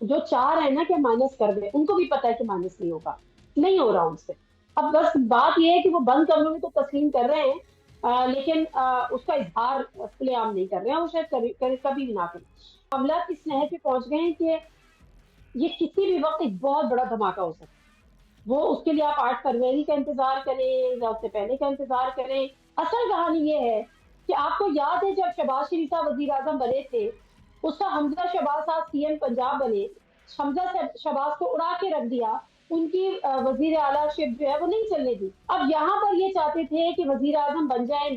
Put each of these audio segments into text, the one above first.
जो चाह रहे हैं ना कि माइनस कर दे, उनको भी पता है कि माइनस नहीं होगा, नहीं हो रहा उनसे। अब बस बात ये है कि वो बंद कमरों में तो तस्लीम कर रहे हैं, लेकिन उसका इजहार खुलेआम नहीं कर रहे हैं, वो शायद कभी भी ना करें। मामला इस नहर पे पहुंच गए हैं कि ये किसी भी वक्त एक बहुत बड़ा धमाका हो सकता है। वो उसके लिए आप 8 फरवरी का इंतजार करें या उससे पहले का इंतजार करें। असल कहानी ये है कि आपको याद है जब शहबाज शरीफ साहब वजीर आजम बने थे, उसका हमजा शहबाज साहब सीएम पंजाब बने, हमजा शहबाज को उड़ा के रख दिया, उनकी वजीर आला शिप जो है वो नहीं चलने दी। अब यहाँ पर ये चाहते थे कि वजीर आजम बन जाए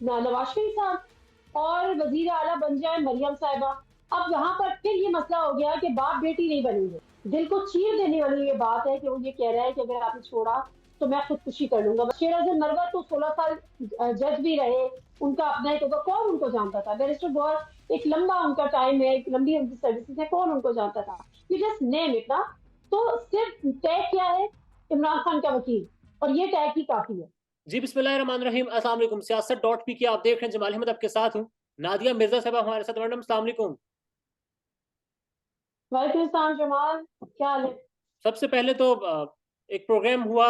नवाज शरीफ साहब और वजीर आला बन जाए मरियम साहिबा। अब यहाँ पर फिर ये मसला हो गया कि बाप बेटी नहीं बनेंगे। दिल को चीर देने वाली ये बात है कि वो ये कह रहा है कि अगर आपने छोड़ा तो मैं खुदकुशी कर लूंगा। बशीर अजम नरवर तो 16 साल जज भी रहे, उनका अपना एक होगा, कौन उनको जानता था। बैरिस्टर गौर एक लंबा उनका टाइम है, एक लंबी उनकी सर्विसेज है, कौन उनको जानता था। यू जस्ट नेम इट ना। तो सिर्फ टैग क्या है, इमरान खान का वकील, और ये टैग ही काफी है। जी बिस्मिल्लाहिर्रहमानिर्रहीम, अस्सलाम वालेकुम। सियासत डॉट पी की आप देख रहे हैं, जमाल अहमद आपके साथ हूँ। नादिया मिर्जा साहब हमारे साथ। मैडम अस्सलाम वालेकुम। वालेकुम सलाम जमाल, क्या हाल है। सबसे पहले तो एक प्रोग्राम हुआ,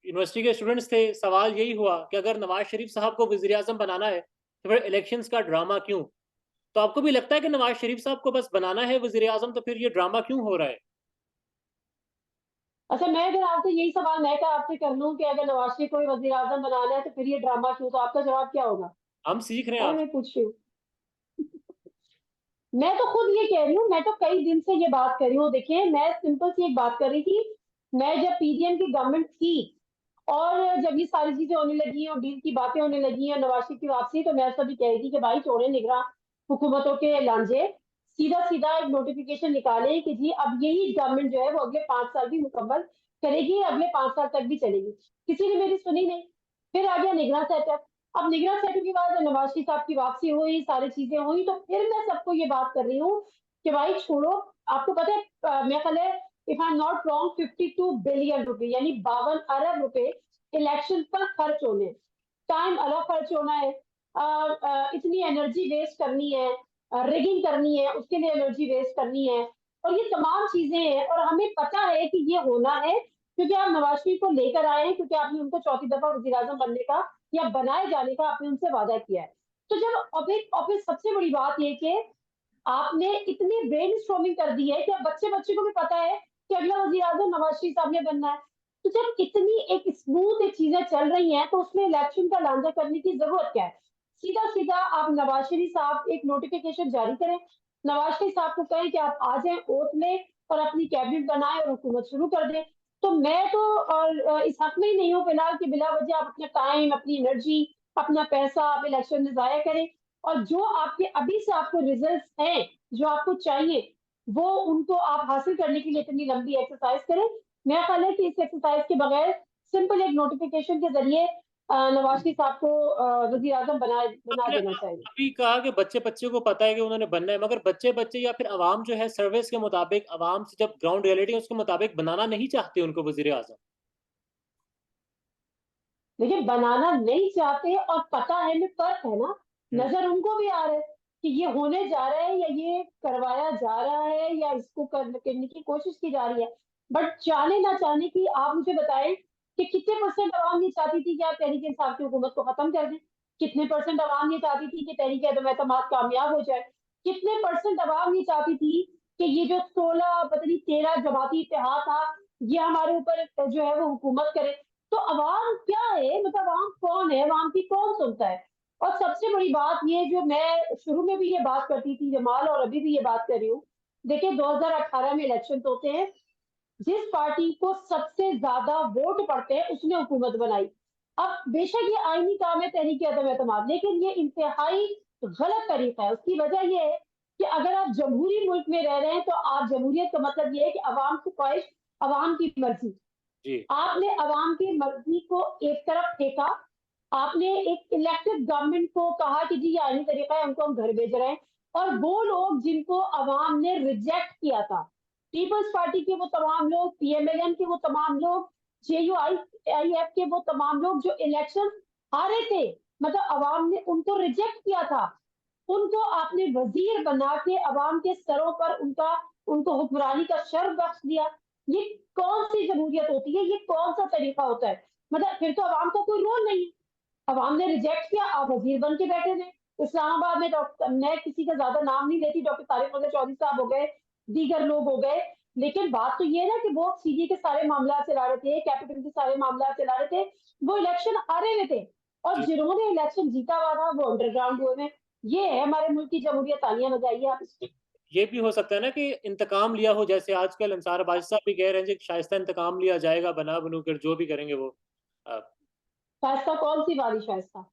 यूनिवर्सिटी के स्टूडेंट्स थे, सवाल यही हुआ कि अगर नवाज शरीफ साहब को वजीर आजम बनाना है तो फिर इलेक्शंस का ड्रामा क्यों? तो आपको भी लगता है कि नवाज शरीफ साहब को बस बनाना है वजीर आजम, तो फिर ये ड्रामा क्यों हो रहा है? अच्छा, मैं अगर आपसे यही सवाल मैं क्या आपसे कर लूं कि अगर नवाज शरीफ को वजीर आजम बनाना है तो फिर ये ड्रामा क्यों, तो आपका जवाब क्या होगा। हम सीख रहे हैं और आप। मैं पूछ रही हूँ, मैं तो खुद ये कह रही हूँ, मैं तो कई दिन से ये बात कर रही हूँ। देखिए, मैं सिंपल सी एक बात कर रही थी। मैं जब पीडीएम की गवर्नमेंट थी और जब ये सारी चीजें होने लगी और डील की बातें होने लगी और नवाज शरीफ की वापसी, तो मैं सभी कह रही थी कि भाई छोड़े निगरान हुकूमतों के लांझे, सीधा सीधा एक नोटिफिकेशन निकाले कि जी अब यही गवर्नमेंट जो है वो अगले 5 साल भी मुकम्मल करेगी, अगले 5 साल तक भी चलेगी। किसी ने मेरी सुनी नहीं। फिर आ गया निगरान सेटअप। अब निगरान सेटअप के बाद नवाज शरीफ साहब की वापसी हुई, सारी चीजें हुई, तो फिर मैं सबको ये बात कर रही हूँ कि भाई छोड़ो। आपको पता है मेरा ख्याल है, if I am not wrong, 52 billion रुपए यानी 52 अरब रुपए इलेक्शन पर खर्च होने। टाइम अलग खर्च होना है, इतनी एनर्जी वेस्ट करनी है, रिगिंग करनी है, उसके लिए एनर्जी वेस्ट करनी है, और ये तमाम चीजें हैं, और हमें पता है कि ये होना है क्योंकि आप नवाज शरीफ को लेकर आए हैं, क्योंकि आपने उनको चौथी दफा वजीर आजम बनने का या बनाए जाने का आपने उनसे वादा किया है। तो जब अब सबसे बड़ी बात ये कि आपने इतनी ब्रेन स्ट्रोमिंग कर दी है कि अब बच्चे बच्चे को भी पता है कि अगला वजीर आजम नवाज शरीफ साहब ने बनना है। तो जब इतनी एक स्मूथ एक चीजें चल रही हैं तो उसमें इलेक्शन का लांछा करने की जरूरत क्या है। सीधा सीधा आप नवाज शरीफ साहब एक नोटिफिकेशन जारी करें, नवाज शरीफ साहब को कहें कि आप आ जाएं, ओथ लें और अपनी कैबिनेट बनाएं और हुकूमत शुरू कर दें। तो मैं तो और इस हक में ही नहीं हूँ फिलहाल कि बिला वजह आप अपना टाइम, अपनी एनर्जी, अपना पैसा आप इलेक्शन में जाया करें। और जो आपके अभी से आपको रिजल्ट हैं, जो आपको चाहिए, वो उनको आप हासिल करने के लिए इतनी लंबी एक्सरसाइज करें। मेरा ख्याल है कि इस एक्सरसाइज के बगैर सिंपल एक नोटिफिकेशन के जरिए नवाज शरीफ साहब को वजीर आजम बना आपने देना चाहिए। अभी कहा कि बच्चे बच्चे को पता है कि उन्होंने बनना है, मगर बच्चे बच्चे या फिर अवाम जो है सर्विस के मुताबिक, अवाम से जब ग्राउंड रियलिटी है उसके मुताबिक बनाना नहीं चाहते उनको वजीर आजम। देखिए, बनाना नहीं चाहते और पता है में फर्क है ना। हम्म। नजर उनको भी आ रहा है कि ये होने जा रहा है या ये करवाया जा रहा है या इसको करने की कोशिश की जा रही है। बट चाहने ना चाहने की आप मुझे बताएं कि कितने परसेंट आवाम ये चाहती थी कि आप तहरीक इंसाफ की हुकूमत को खत्म कर दें। कितने परसेंट आवाम ये चाहती थी कि तहरीक अदम एतमाद कामयाब हो जाए। कितने परसेंट आवाम ये चाहती थी कि ये जो 16 पता नहीं 13 जमाती इत्तेहाद था, ये हमारे ऊपर जो है वो हुकूमत करे। तो अवाम क्या है, मतलब अवाम कौन है, अवाम की कौन सुनता है। और सबसे बड़ी बात ये, जो मैं शुरू में भी ये बात करती थी जमाल और अभी भी ये बात कर रही हूँ, देखिए 2018 में इलेक्शन तो होते हैं, जिस पार्टी को सबसे ज्यादा वोट पड़ते हैं उसने हुकूमत बनाई। अब बेशक ये आईनी काम है तहरीक अदम एतमाद, लेकिन ये इंतहाई गलत तरीका है। उसकी वजह ये है कि अगर आप जमहूरी मुल्क में रह रहे हैं तो आप, जमहूरियत का मतलब ये है कि अवाम की ख्वाहिश, अवाम की मर्जी। जी। आपने अवाम की मर्जी को एक तरफ फेंका, आपने एक इलेक्टेड गवर्नमेंट को कहा कि जी ये आईनी तरीका है, उनको हम घर भेज रहे हैं। और वो लोग जिनको अवाम ने रिजेक्ट किया था, पीपल्स पार्टी के वो तमाम लोग, पीएमएलएन के वो तमाम लोग, जेयूआईएफ के वो तमाम लोग जो इलेक्शन हारे थे, मतलब अवाम ने उनको रिजेक्ट किया था, उनको आपने वजीर बना के अवाम के सरों पर उनका उनको हुक्मरानी का शर्फ बख्श दिया। ये कौन सी जमहूरियत होती है? ये कौन सा तरीका होता है? मतलब फिर तो अवाम का कोई रोल नहीं है। अवाम ने रिजेक्ट किया, आप वजीर बन के बैठे थे। इस्लामाबाद में डॉक्टर, मैं किसी का ज्यादा नाम नहीं लेती, डॉक्टर तारिक अनवर चौधरी साहब हो गए, दीगर लोग हो गए, लेकिन बात तो ये है ना कि वो सीडी के सारे मामला चला रहे थे, कैपिटल के सारे मामला चला रहे थे, वो इलेक्शन हारे हुए थे, और जी। जिन्होंने इलेक्शन जीता हुआ था वो अंडरग्राउंड हुए हैं। ये है हमारे मुल्क की जमहूरियत। तालियां बजाइए आप इसकी। ये भी हो सकता है ना कि इंतकाम लिया हो, जैसे आजकल अंसार बादशाह साहब भी कह रहे हैं जी शाइस्ता इंतकाम लिया जाएगा, बना बनू कर जो भी करेंगे वो। अ, शाइस्ता कौन सी वाली शाइस्ता?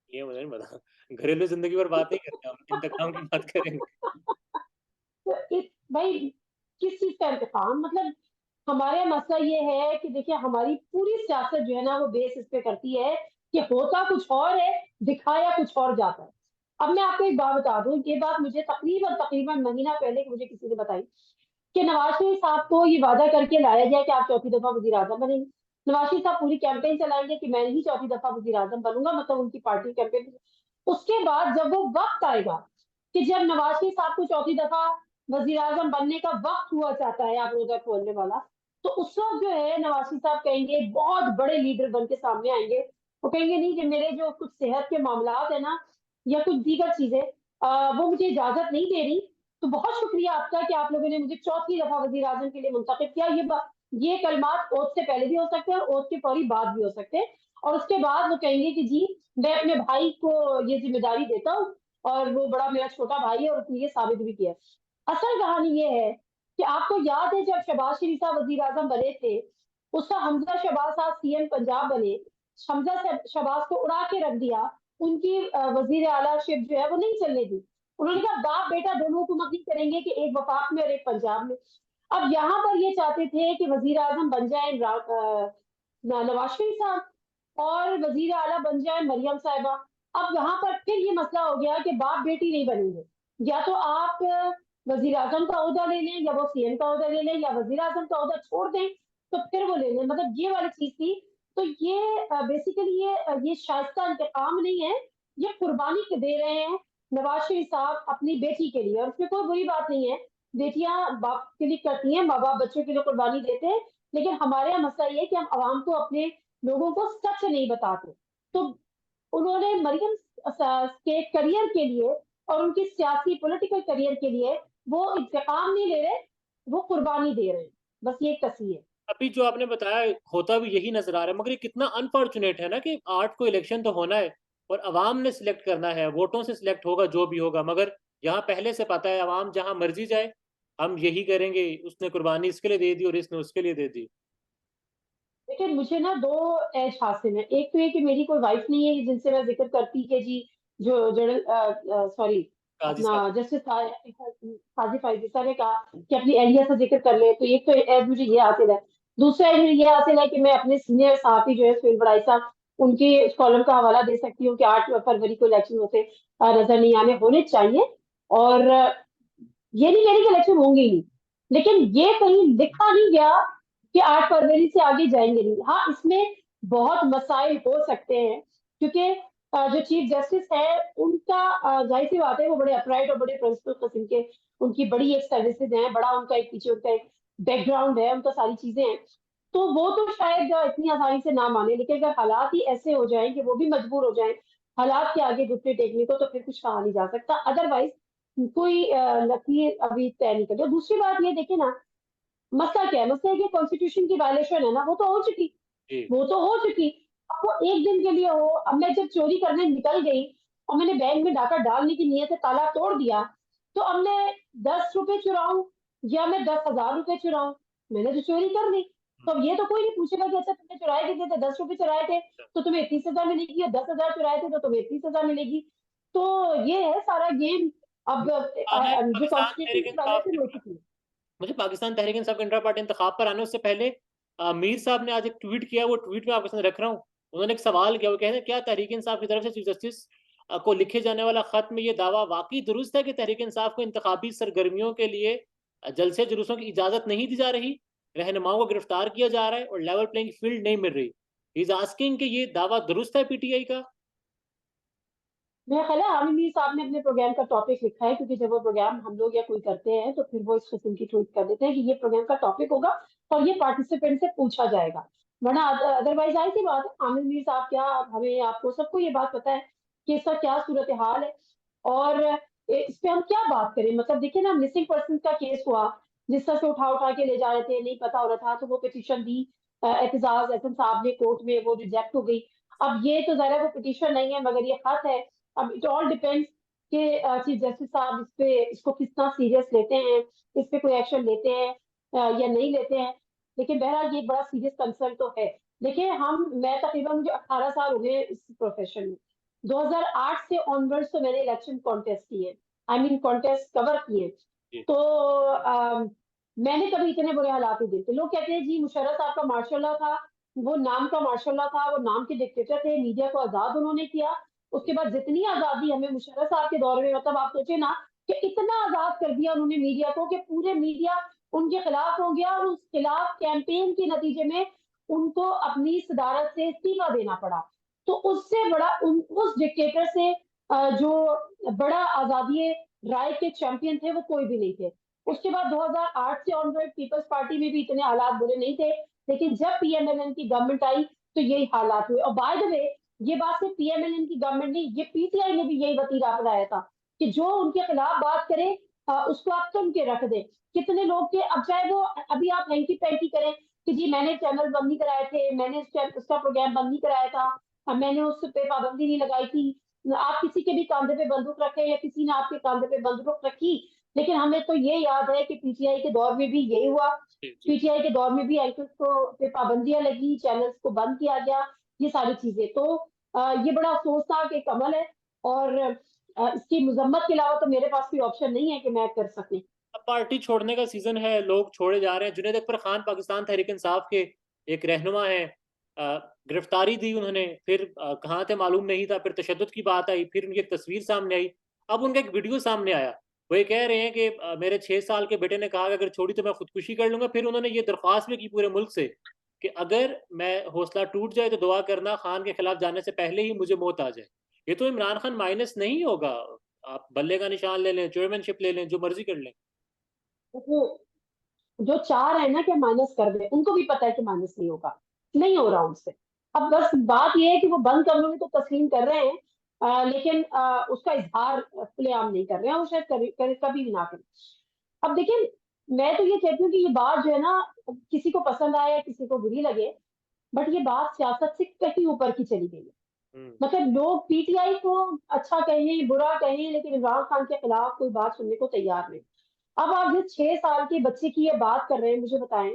ये मुझे नहीं पता। घरेलू जिंदगी पर बात नहीं करते हम, इंतकाम की बात करेंगे। तो इस भाई किस चीज का इंतकाम? मतलब हमारे यहाँ मसला ये है कि देखिए हमारी पूरी सियासत जो है ना वो बेस इस पे करती है कि होता कुछ और है, दिखाया कुछ और जाता है। अब मैं आपको एक बात बता दूं, ये बात मुझे तकरीबन तकरीबन महीना पहले मुझे किसी ने बताई कि नवाज शरीफ साहब को ये वादा करके लाया गया कि आप चौथी दफा वजीर आजम बनेंगे। नवाज शरीफ साहब पूरी कैंपेन चलाएंगे कि मैं ही चौथी दफा वजीर आजम बनूंगा, मतलब उनकी पार्टी कैंपेन। उसके बाद जब वो वक्त आएगा कि जब नवाज शरीफ साहब को चौथी दफा वजीर आजम बनने का वक्त हुआ चाहता है, आप रोजा खोलने वाला, तो उस वक्त जो है नवाज शरीफ साहब कहेंगे, बहुत बड़े लीडर बन के सामने आएंगे। वो कहेंगे नहीं कि मेरे जो कुछ सेहत के मामला है ना, या कुछ दीगर चीजें, वो मुझे इजाजत नहीं दे रही। तो बहुत शुक्रिया आपका कि आप लोगों ने मुझे चौथी दफा वजीर आजम के लिए मुंतखब किया। ये कलमात ओथ से पहले भी हो सकते हैं और ओथ के फौरी बाद भी हो सकते हैं। और उसके बाद वो कहेंगे कि जी मैं अपने भाई को ये जिम्मेदारी देता हूँ, और वो बड़ा मेरा छोटा भाई है और उसने ये साबित भी किया। असल कहानी ये है कि आपको याद है जब शहबाज शरीफ साहब वजीर आजम बने थे, उसका हमजा शहबाज साहब सीएम पंजाब बने, हमजा शहबाज को उड़ा के रख दिया। उनकी वजीर आला शिप जो है वो नहीं चलने दी। उन्होंने कहा बाप बेटा दोनों हुकूमत नहीं करेंगे कि एक वफाक में और एक पंजाब में। अब यहाँ पर ये चाहते थे कि वजीर आजम बन जाए नवाज शरीफ साहब और वजीर आला बन जाए मरियम साहिबा। अब यहाँ पर फिर ये मसला हो गया कि बाप बेटी नहीं बनेंगे, या तो आप वजीर आजम का ओहदा ले लें, या वो सीएम का ओहदा ले लें, या वजीर आजम का ओहदा छोड़ दें तो फिर वो ले लें। मतलब ये वाली चीज थी। तो ये बेसिकली ये शाइस्ता इंतकाम नहीं है, ये कुर्बानी के दे रहे हैं नवाज शरीफ साहब अपनी बेटी के लिए, और उसमें कोई बुरी बात नहीं है। बेटियां बाप के लिए करती हैं, माँ बाप बच्चों के लिए कुर्बानी देते हैं। लेकिन हमारे यहाँ मसला ये है कि हम आवाम को, अपने लोगों को सच नहीं बताते। तो उन्होंने मरियम के करियर के लिए और उनकी सियासी पॉलिटिकल करियर के लिए वो इंतकाम नहीं ले रहे, वो कुर्बानी दे रहे हैं। बस ये कसी है। अभी जो आपने बताया होता भी यही नजर आ रहा है, मगर ये कितना अनफॉर्चुनेट है ना कि 8 को इलेक्शन तो होना है और अवाम ने सिलेक्ट करना है, वोटों से सिलेक्ट होगा जो भी होगा, मगर यहाँ पहले से पता है अवाम जहाँ मर्जी जाए हम यही करेंगे, उसने कुर्बानी इसके लिए दे दी और इसने उसके लिए दे दी। लेकिन मुझे ना दो एज हासिल है। एक तो ये कि मेरी कोई वाइफ नहीं है जिनसे मैं जिक्र करती कि जी जो जर्नल सॉरी काजी अपना साहब। जस्टिस काजी फाइजी साहब ने कहा कि अपनी एहलिया से जिक्र कर ले, तो एक तो एज मुझे ये हासिल है। दूसरा एज मुझे ये हासिल है कि मैं अपने सीनियर साथी जो है सुहेल बड़ाई साहब, उनके कॉलम का हवाला दे सकती हूँ कि 8 फरवरी को इलेक्शन होते नजर नहीं आने होने चाहिए। और ये नहीं कह रही कि इलेक्शन होंगे ही नहीं, लेकिन ये कहीं लिखा नहीं गया कि 8 फरवरी से आगे जाएंगे नहीं। हाँ, इसमें बहुत मसाइल हो सकते हैं, क्योंकि जो चीफ जस्टिस है उनका जाहिर सी बात है वो बड़े अपराइट और बड़े प्रिंसिपल किस्म के, उनकी बड़ी एक सर्विसेज हैं, बड़ा उनका एक पीछे उनका एक बैकग्राउंड है, उनका सारी चीजें हैं। तो वो तो शायद इतनी आसानी से ना माने, लेकिन अगर हालात ही ऐसे हो जाएं कि वो भी मजबूर हो जाएं हालात के आगे घुटने टेकने को, तो फिर कुछ कहा नहीं जा सकता। अदरवाइज कोई लकीर अभी तय नहीं कर। दूसरी बात ये देखे ना, मसला क्या है? मसला है कि कॉन्स्टिट्यूशन की वायलेशन है ना, वो तो हो चुकी, जी। वो तो हो चुकी। अब वो एक दिन के लिए हो। अब मैं जब चोरी करने निकल गई और मैंने बैंक में डाका डालने की नीयत से ताला तोड़ दिया, तो अब मैं 10 रुपए चुराऊं या मैं 10,000 रुपए चुराऊं, मैंने तो चोरी कर ली। तो अब ये तो कोई नहीं पूछेगा कि अच्छा तुमने चुराए कितने थे, 10 रुपए चुराए थे तो तुम्हें 30,000 मिलेगी, या 10,000 चुराए थे तो तुम्हें 30,000 मिलेगी। तो ये है सारा गेम। अब आना है जो पाकिस्तान कॉन्स्टिट्यूशन तहरीक की इंसाफ वायलेशन के, हो चुकी है। मुझे पाकिस्तान तहरीक इंसाफ के इंट्रा पार्टी इंतखाब पर आने उससे पहले मीर साहब ने आज एक ट्वीट किया, वो ट्वीट में आपके सामने रख रहा हूँ। उन्होंने एक सवाल किया, वो कहते हैं क्या तहरीक इंसाफ की तरफ से चीफ जस्टिस को लिखे जाने वाला खत में ये दावा वाकई दुरुस्त है कि तहरीक इंसाफ को इंतखाबी सरगर्मियों के लिए जलसे जुलूसों की इजाजत नहीं दी जा रही, रहनुमाओं को गिरफ्तार किया जा रहा है और लेवल प्लेइंग फील्ड नहीं मिल रही। ही इज आस्किंग कि ये दावा दुरुस्त है पीटीआई का। मेरा ख्याल है आमिर मीर साहब ने अपने प्रोग्राम का टॉपिक लिखा है, क्योंकि जब वो प्रोग्राम हम लोग या कोई करते हैं तो फिर वो इस किस्म की ट्वीट कर देते हैं कि ये प्रोग्राम का टॉपिक होगा और ये पार्टिसिपेंट से पूछा जाएगा। वरना अदरवाइज आई सी बात है, आमिर मीर साहब क्या, हमें आपको सबको ये बात पता है कि इसका क्या सूरत हाल है। और इस पे हम क्या बात करें, मतलब देखिए ना, मिसिंग पर्सन का केस हुआ, जिस तरह से उठा उठा के ले जा रहे थे, नहीं पता हो रहा था, तो वो पिटीशन दी एतजाज एहसन साहब ने कोर्ट में, वो रिजेक्ट हो गई। अब ये तो जरा वो पिटीशन नहीं है मगर ये खत है। अब इट ऑल डिपेंड्स कि चीफ जस्टिस साहब इसको कितना सीरियस लेते हैं, इस पे कोई एक्शन लेते हैं या नहीं लेते हैं। लेकिन बहरहाल ये बड़ा सीरियस कंसर्न तो है। देखिए मैं तकरीबन, मुझे 18 साल हो गए इस प्रोफेशन में। 2008 से ऑनवर्ड्स तो मैंने इलेक्शन कॉन्टेस्ट किए, आई मीन कॉन्टेस्ट कवर किए। जी। तो मैंने कभी इतने बुरे हालात नहीं देखे। लोग कहते हैं जी मुशर्रफ साहब का मार्शाल्लाह था, वो नाम का मार्शाल्लाह था, वो नाम के डिक्टेटर थे, मीडिया को आजाद उन्होंने किया। उसके बाद जितनी आजादी हमें मुशर्रफ साहब के दौर में, मतलब आप सोचे ना कि इतना आजाद कर दिया उन्होंने मीडिया को कि पूरे मीडिया उनके खिलाफ हो गया, और उस खिलाफ कैंपेन के नतीजे में उनको अपनी सदारत से इस्तीफा देना पड़ा। तो उससे बड़ा उस डिक्टेटर से जो बड़ा आजादी राय के चैंपियन थे वो कोई भी नहीं थे। उसके बाद 2008 से ऑनवर्ड पीपल्स पार्टी में भी इतने हालात बुरे नहीं थे, लेकिन जब पीएमएलएन की गवर्नमेंट आई तो यही हालात हुए। और बाय द वे, ये बात सिर्फ पीएमएलएन की गवर्नमेंट नहीं, ये पीटीआई ने भी यही वतीरा अपनाया था कि जो उनके खिलाफ बात करे उसको आप सुन के रख दे। कितने लोग थे, अब चाहे वो, अभी आप हैंकी पैंकी करें कि जी मैंने चैनल बंद नहीं कराए थे, मैंने उसका प्रोग्राम बंद नहीं कराया था, मैंने उस पे पाबंदी नहीं लगाई थी। आप किसी के भी कांधे पे बंदूक रखे या किसी ने आपके कांधे पे बंदूक रखी, लेकिन हमें तो ये याद है कि पीटीआई के दौर में भी यही हुआ। जी। जी। पीटीआई के दौर में भी एंकर्स को पे पाबंदियां लगी, चैनल्स को बंद किया गया, ये सारी चीजें। तो ये बड़ा अफसोसनाक एक अमल है, और इसकी मजम्मत के अलावा तो मेरे पास कोई ऑप्शन नहीं है कि मैं कर सकूं। अब पार्टी छोड़ने का सीजन है, लोग छोड़े जा रहे हैं। जुनैद अकबर खान पाकिस्तान तहरीक इंसाफ के एक रहनुमा हैं, गिरफ्तारी दी उन्होंने, फिर कहाँ थे मालूम नहीं था, फिर तशद्दुद की बात आई, फिर उनकी एक तस्वीर सामने आई, अब उनका एक वीडियो सामने आया। वो ये कह रहे हैं कि मेरे 6 साल के बेटे ने कहा कि अगर छोड़ी तो मैं खुदकुशी कर लूंगा। फिर उन्होंने ये दरख्वास्त भी की पूरे मुल्क से कि अगर मैं हौसला टूट जाए तो दुआ करना, खान के खिलाफ जाने से पहले ही मुझे मौत आ जाए। ये तो इमरान खान माइनस नहीं होगा, आप बल्ले का निशान ले लें, चेयरमैनशिप ले लें, जो मर्जी कर लें। वो जो चाह रहे हैं ना कि माइनस कर दे, उनको भी पता है कि माइनस नहीं होगा, नहीं हो रहा उनसे। अब बस बात ये है कि वो बंद कमरों में तो तस्लीम कर रहे हैं, लेकिन उसका इजहार खुलेआम नहीं कर रहे हैं, वो शायद कभी भी ना करें। अब देखिए, मैं तो ये कहती हूँ कि ये बात जो है ना, किसी को पसंद आए किसी को बुरी लगे, बट ये बात सियासत से कहीं ऊपर की चली गई है। हम्म। मतलब लोग पीटीआई को अच्छा कहें बुरा कहें, लेकिन इमरान खान के खिलाफ कोई बात सुनने को तैयार नहीं। अब आप जिस 6 साल के बच्चे की ये बात कर रहे हैं, मुझे बताएं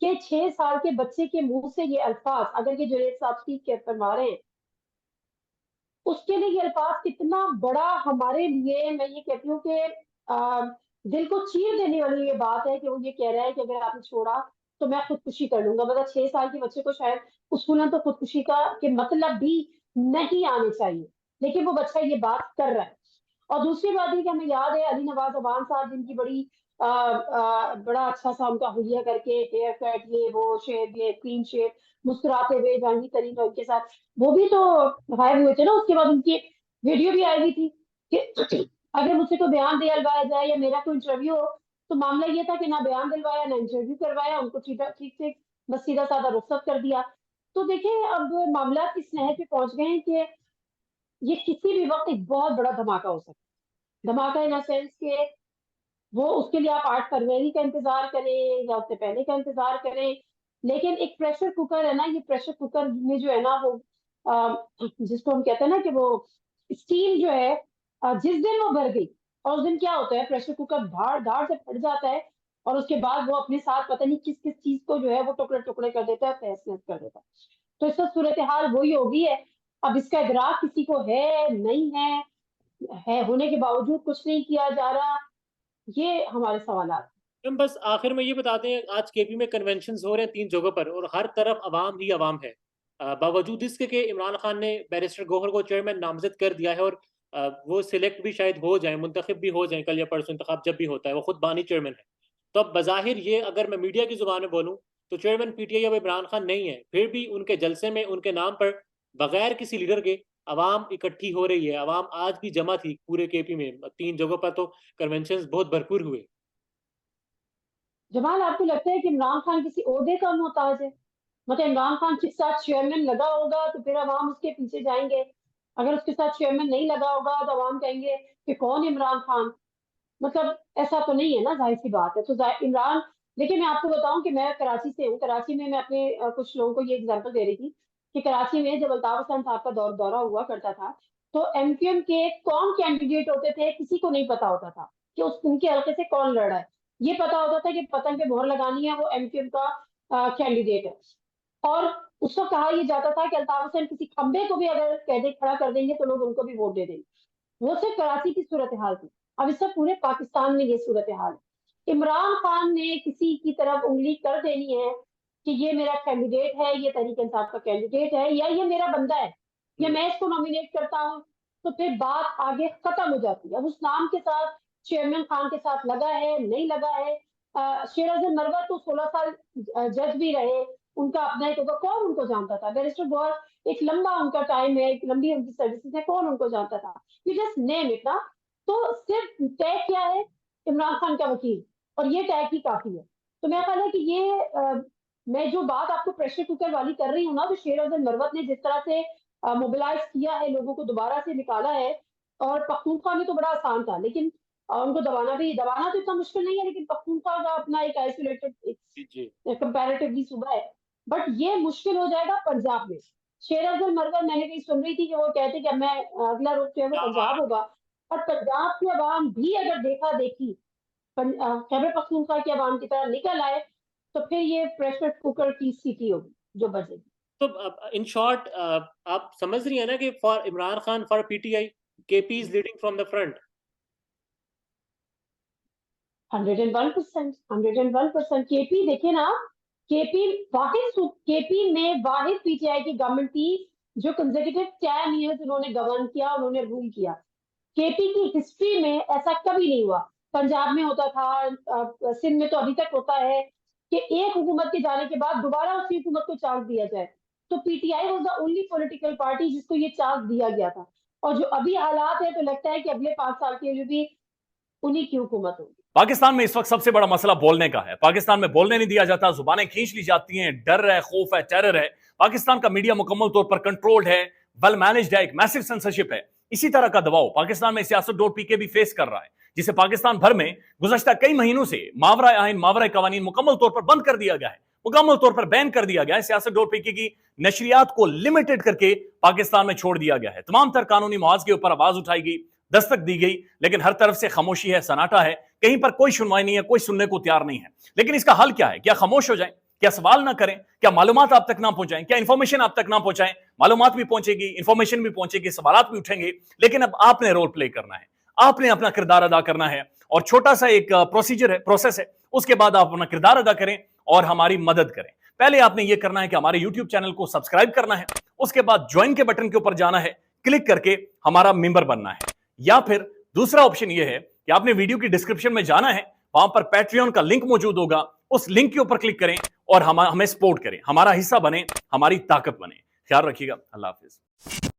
कि 6 साल के बच्चे के मुंह से ये अल्फाज, अगर ये जुनैद साहब की फरमा रहे हैं, उसके लिए ये अल्फाज कितना बड़ा हमारे लिए, मैं ये कहती हूँ कि दिल को चीर देने वाली ये बात है कि वो ये कह रहा है कि अगर आपने छोड़ा तो मैं खुदकुशी कर लूंगा। मतलब 6 साल के बच्चे को शायद उसूलन तो खुदकुशी का के मतलब भी नहीं आने चाहिए, लेकिन वो बच्चा ये बात कर रहा है। और दूसरी बात ये कि हमें याद है अली नवाज अवान साहब, जिनकी बड़ा अच्छा सा उनका हुलिया करके, हेयर कट, ये वो शेव, ये क्लीन शेव, मुस्कुराते हुए जहांगीर तरीन उनके साथ, वो भी तो गायब हुए थे ना। उसके बाद उनकी वीडियो भी आई हुई थी कि अगर मुझसे कोई बयान दिलवाया जाए या मेरा कोई इंटरव्यू हो, तो मामला ये था कि ना बयान दिलवाया ना इंटरव्यू करवाया, उनको ठीक ठीक से बस सीधा साधा रुखसत कर दिया। तो देखिए अब मामला इस नहर पे पहुंच गए हैं कि ये किसी भी वक्त एक बहुत बड़ा धमाका हो सकता है। धमाका इन सेंस के, वो उसके लिए आप 8 फरवरी का इंतजार करें या उससे पहले का इंतजार करें, लेकिन एक प्रेशर कुकर है ना, ये प्रेशर कुकर में जो है ना वो जिसको हम कहते हैं ना कि वो स्टीम जो है, जिस दिन वो भर गई, और उस दिन क्या होता है, प्रेशर कुकर धाड़ धाड़ से फट जाता है, और उसके बाद वो अपने साथ पता नहीं किस किस चीज को जो है वो टुकड़े टुकड़े कर देता है, तहस नहस कर देता है। तो इस वक्त सूरत हाल वही हो गई है। अब इसका इदराक किसी को है नहीं है होने के बावजूद कुछ नहीं किया जा रहा, ये हमारे सवाल। हम बस आखिर में ये बताते हैं, आज केपी में कन्वेंशन हो रहे हैं 3 जगहों पर और हर तरफ अवाम ही अवाम है। बावजूद इसके कि इमरान खान ने बैरिस्टर गौहर को चेयरमैन नामजद कर दिया है और वो सिलेक्ट भी शायद हो जाए, मुंतखब भी हो जाए कल या परसों, इंतखाब जब भी होता है, वो खुद बानी चेयरमैन है। तो अब बज़ाहिर ये, अगर मैं मीडिया की जुबान में बोलूँ, तो चेयरमैन पीटीआई अब इमरान खान नहीं है। फिर भी उनके जलसे में उनके नाम पर बगैर किसी लीडर के अवाम इकट्ठी हो रही है, अवाम आज भी जमा थी पूरे केपी में, 3 जगहों पर तो कन्वेंशंस बहुत भरपूर हुए। जमाल, आपको लगता है कि इमरान खान किसी ओहदे का मोहताज है? मतलब इमरान खान के साथ चेयरमैन लगा होगा तो फिर अवाम उसके पीछे जाएंगे, अगर उसके साथ चेयरमैन नहीं लगा होगा तो अवाम कहेंगे कि कौन इमरान खान। मतलब ऐसा तो नहीं है ना, जाहिर सी बात है। तो इमरान, देखिए मैं आपको बताऊं कि मैं कराची से हूँ। कराची में मैं अपने कुछ लोगों को ये एग्जांपल दे रही थी कि कराची में जब अल्ताफ हुसैन साहब का दौरा हुआ करता था तो एमक्यूएम के कौन कैंडिडेट होते थे किसी को नहीं पता होता था कि उनके हल्के से कौन लड़ रहा है। ये पता होता था कि पतंग पे मोहर लगानी है, वो एमक्यूएम का कैंडिडेट है। और उसको कहा यह जाता था कि अल्ताफ हुसैन किसी खंबे को भी अगर कहते खड़ा कर देंगे तो लोग उनको भी वोट दे देंगे। वो सिर्फ कराची की सूरत हाल थी, अब इससे पूरे पाकिस्तान में ये सूरत हाल है। इमरान खान ने किसी की तरफ उंगली कर देनी है कि ये मेरा कैंडिडेट है, ये तहरीक इंसाफ का कैंडिडेट है, या ये मेरा बंदा है, या मैं इसको नॉमिनेट करता हूँ, तो फिर बात आगे खत्म हो जाती है। अब उस नाम के साथ चेयरमैन खान के साथ लगा है नहीं लगा है। शेर अफजल मरवत तो 16 साल जज भी रहे, उनका अपना एक होगा, कौन उनको जानता था। बैरिस्टर बहुत एक लंबा उनका टाइम है, एक लंबी उनकी सर्विसेज है, कौन उनको जानता था। यू जस्ट नेम इट ना। तो सिर्फ टैग क्या है, इमरान खान का वकील, और ये टैग ही काफी है। तो मेरा ख्याल है कि ये मैं जो बात आपको प्रेशर कुकर वाली कर रही हूँ ना, तो शेर अफजल मरवत ने जिस तरह से मोबिलाइज किया है, लोगों को दोबारा से निकाला है। और पख्तूनख्वा में तो बड़ा आसान था, लेकिन उनको दबाना तो इतना मुश्किल नहीं है, लेकिन पख्तूनख्वा का अपना एक आइसोलेटेड जी। कंपैरेटिवली सूबा है। बट ये मुश्किल हो जाएगा पंजाब में। शेर अफजल मरवत मैंने कहीं सुन रही थी कि वो कहते कि अब मैं अगला रुख जो है वो पंजाब होगा। और पंजाब की आवाम भी अगर देखा देखी खैबर पख्तूनख्वा की आवाम की तरह निकल आए तो फिर ये प्रेशर कुकर की स्थिति होगी जो बजेगी। तो इन शॉर्ट आप समझ रही है ना कि for Imran Khan, for PTI, KP is leading from the front. 101%, 101%। KP देखे ना, केपी में वाहिद पीटीआई की गवर्नमेंट थी जो कंसेक्यूटिव 10 ईयर्स उन्होंने गवर्न किया, उन्होंने रूल किया। केपी की हिस्ट्री में ऐसा कभी नहीं हुआ। पंजाब में होता था, सिंध में तो अभी तक होता है कि एक हुकूमत के जाने के बाद दोबारा उसी हुकूमत को चांस दिया जाए। तो PTI was the only political party जिसको ये चांस दिया गया था। और जो अभी हालात है तो लगता है कि अगले 5 साल के लिए भी उन्हीं की हुकूमत होगी। पाकिस्तान में इस वक्त सबसे बड़ा मसला बोलने का है। पाकिस्तान में बोलने नहीं दिया जाता, जुबानें खींच ली जाती हैं, डर है, खौफ है, टेरर है। पाकिस्तान का मीडिया मुकम्मल तौर पर कंट्रोल्ड है, वेल मैनेज्ड है, एक मैसिव सेंसरशिप है। इसी तरह का दबाव पाकिस्तान में siyaset.pk भी फेस कर रहा है, जिसे पाकिस्तान भर में गुज़श्ता कई महीनों से मावरा आइन, मावरा कवानीन मुकम्मल तौर पर बंद कर दिया गया है, मुकम्मल तौर पर बैन कर दिया गया है। siyaset.pk की नशरियात को लिमिटेड करके पाकिस्तान में छोड़ दिया गया है। तमाम तर कानूनी मुआवजे के ऊपर आवाज उठाई गई, दस्तक दी गई, लेकिन हर तरफ से खामोशी है, सन्नाटा है, कहीं पर कोई सुनवाई नहीं है, कोई सुनने को तैयार नहीं है। लेकिन इसका हल क्या है? क्या खामोश हो जाएं? क्या सवाल ना करें? क्या मालूमात आप तक ना पहुंचाएं? क्या इंफॉर्मेशन आप तक ना पहुंचाएं? मालूमात भी पहुंचेगी, इंफॉर्मेशन भी पहुंचेगी, सवालात भी उठेंगे, लेकिन अब आपने रोल प्ले करना है, आपने अपना किरदार अदा करना है। और छोटा सा एक प्रोसीजर है, प्रोसेस है, उसके बाद आप अपना किरदार अदा करें और हमारी मदद करें। पहले आपने यह करना है कि हमारे यूट्यूब चैनल को सब्सक्राइब करना है, उसके बाद ज्वाइन के बटन के ऊपर जाना है, क्लिक करके हमारा मेंबर बनना है। या फिर दूसरा ऑप्शन यह है कि आपने वीडियो की डिस्क्रिप्शन में जाना है, वहां पर पैट्रियन का लिंक मौजूद होगा, उस लिंक के ऊपर क्लिक करें और हमें सपोर्ट करें, हमारा हिस्सा बने, हमारी ताकत बने। ख्याल रखिएगा। अल्लाह हाफिज।